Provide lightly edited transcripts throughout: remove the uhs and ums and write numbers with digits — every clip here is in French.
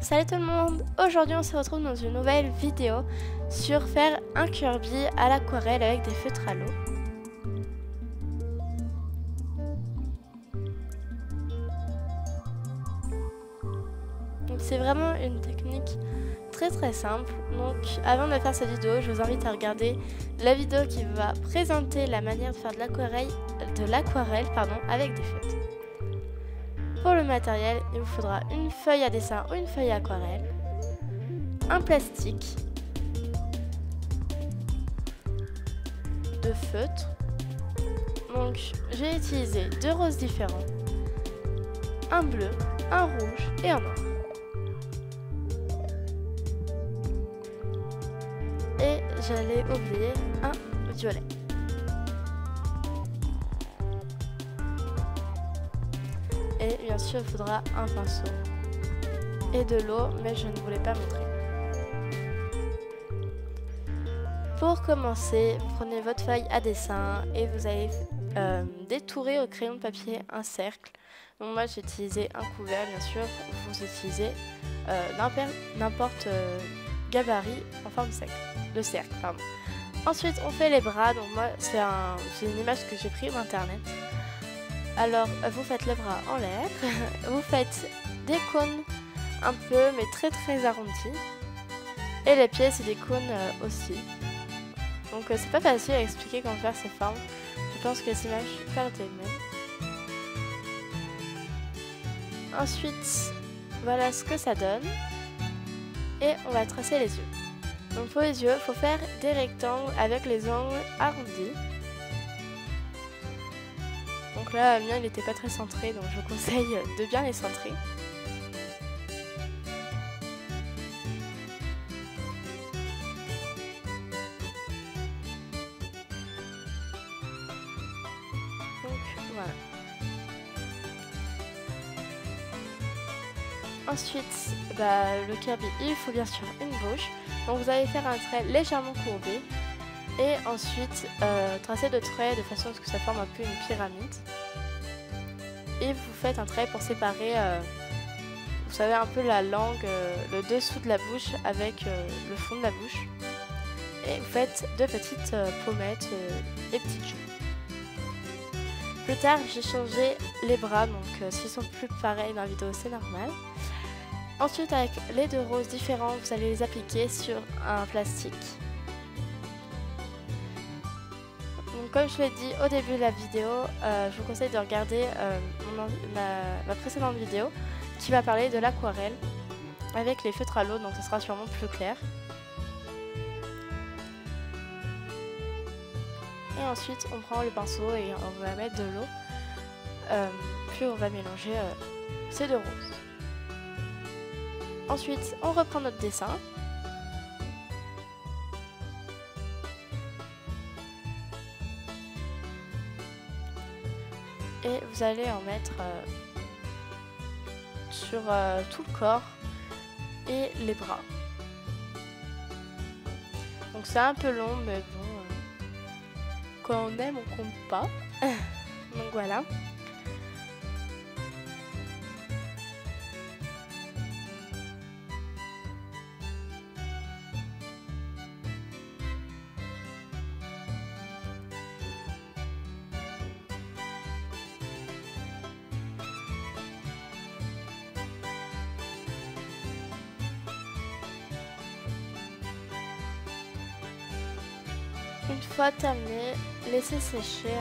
Salut tout le monde! Aujourd'hui on se retrouve dans une nouvelle vidéo sur faire un Kirby à l'aquarelle avec des feutres à l'eau. Donc c'est vraiment une technique très simple. Donc avant de faire cette vidéo, je vous invite à regarder la vidéo qui va présenter la manière de faire de l'aquarelle avec des feutres. Pour le matériel, il vous faudra une feuille à dessin ou une feuille à aquarelle, un plastique, de feutre. Donc j'ai utilisé deux roses différents, un bleu, un rouge et un noir. Et j'allais oublier un violet. Et bien sûr il faudra un pinceau et de l'eau, mais je ne voulais pas montrer. Pour commencer, vous prenez votre feuille à dessin et vous allez détourer au crayon de papier un cercle. Donc moi j'ai utilisé un couvert, bien sûr, vous utilisez n'importe gabarit en forme de cercle. Pardon. Ensuite on fait les bras, donc moi c'est une image que j'ai prise d'internet. Alors vous faites les bras en l'air, vous faites des cônes un peu mais très arrondis. Et les pieds c'est des cônes aussi. Donc c'est pas facile à expliquer comment faire ces formes. Je pense que les images faire d'elles-mêmes. Ensuite, voilà ce que ça donne. Et on va tracer les yeux. Donc pour les yeux, il faut faire des rectangles avec les angles arrondis. Donc là, le mien il n'était pas très centré, donc je vous conseille de bien les centrer. Voilà. Ensuite, le Kirby, il faut bien sûr une bouche. Donc vous allez faire un trait légèrement courbé. Et ensuite, tracer de traits de façon à ce que ça forme un peu une pyramide. Et vous faites un trait pour séparer, vous savez, un peu la langue, le dessous de la bouche avec le fond de la bouche. Et vous faites deux petites pommettes et petites joues. Plus tard, j'ai changé les bras, donc s'ils sont plus pareils dans la vidéo, c'est normal. Ensuite, avec les deux roses différents, vous allez les appliquer sur un plastique. Donc, comme je l'ai dit au début de la vidéo, je vous conseille de regarder ma précédente vidéo qui va parler de l'aquarelle avec les feutres à l'eau, donc ce sera sûrement plus clair. Et ensuite on prend le pinceau et on va mettre de l'eau, puis on va mélanger ces deux roses. Ensuite on reprend notre dessin. Et vous allez en mettre sur tout le corps et les bras. Donc c'est un peu long, mais bon. Quand on aime, on compte pas. Donc voilà. Une fois terminé, laissez sécher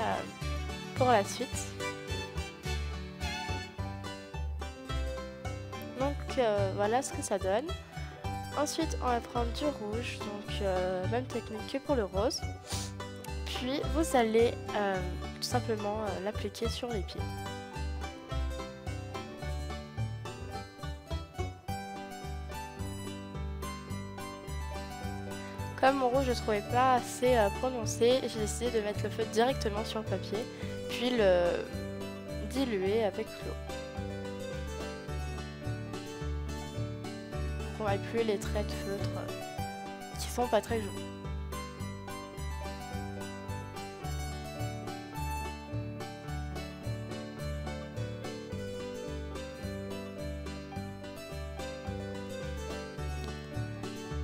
pour la suite. Donc voilà ce que ça donne. Ensuite on va prendre du rouge, donc même technique que pour le rose. Puis vous allez tout simplement l'appliquer sur les pieds. Comme mon rouge je ne trouvais pas assez prononcé, j'ai décidé de mettre le feutre directement sur le papier, puis le diluer avec l'eau. On va appuyer les traits de feutre qui sont pas très jolis.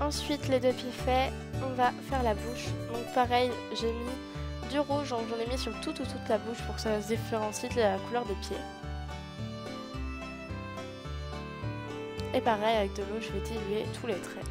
Ensuite, les deux pieds faits, on va faire la bouche. Donc pareil, j'ai mis du rouge, donc j'en ai mis sur toute la bouche pour que ça se différencie de la couleur des pieds. Et pareil, avec de l'eau, je vais diluer tous les traits.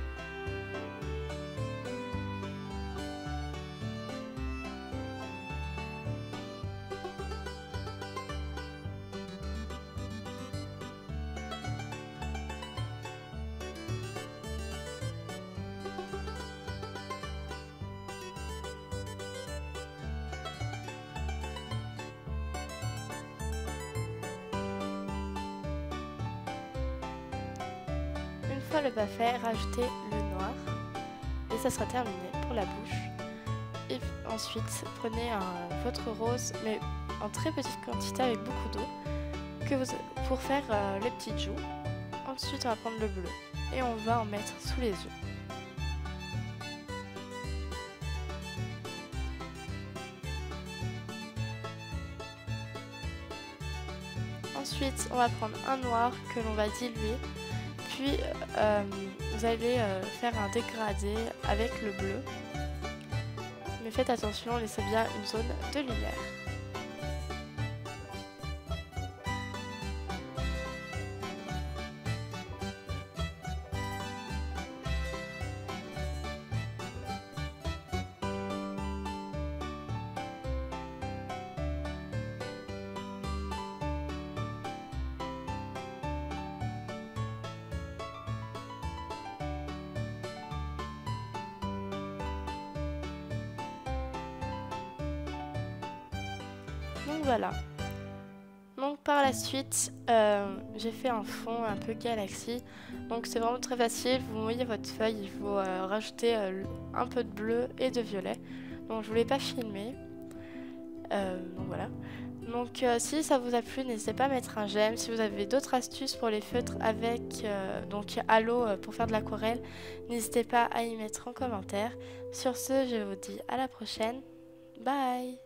Une fois le pas fait, rajoutez le noir et ça sera terminé pour la bouche. Et ensuite, prenez votre rose, mais en très petite quantité avec beaucoup d'eau, pour faire les petites joues. Ensuite, on va prendre le bleu et on va en mettre sous les yeux. Ensuite, on va prendre un noir que l'on va diluer. Puis, vous allez faire un dégradé avec le bleu. Mais faites attention, laissez bien une zone de lumière. Donc voilà. Donc par la suite, j'ai fait un fond un peu galaxie. Donc c'est vraiment très facile. Vous mouillez votre feuille, il faut rajouter un peu de bleu et de violet. Donc je ne voulais pas filmer. Donc voilà. Donc si ça vous a plu, n'hésitez pas à mettre un j'aime. Si vous avez d'autres astuces pour les feutres avec donc à l'eau pour faire de l'aquarelle, n'hésitez pas à y mettre en commentaire. Sur ce, je vous dis à la prochaine. Bye!